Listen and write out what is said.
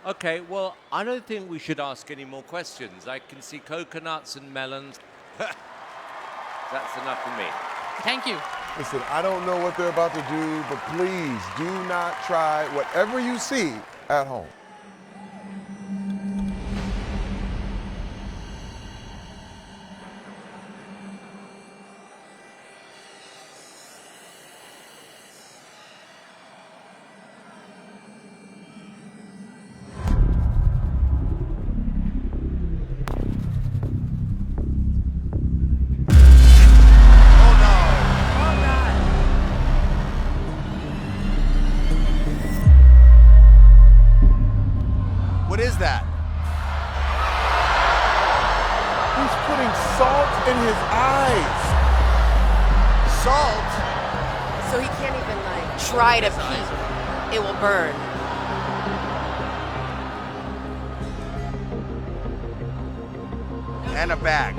Okay, well, I don't think we should ask any more questions. I can see coconuts and melons. That's enough for me. Thank you. Listen, I don't know what they're about to do, but please do not try whatever you see at home. What is that? He's putting salt in his eyes. Salt? So he can't even like try to pee. It will burn. And a bag.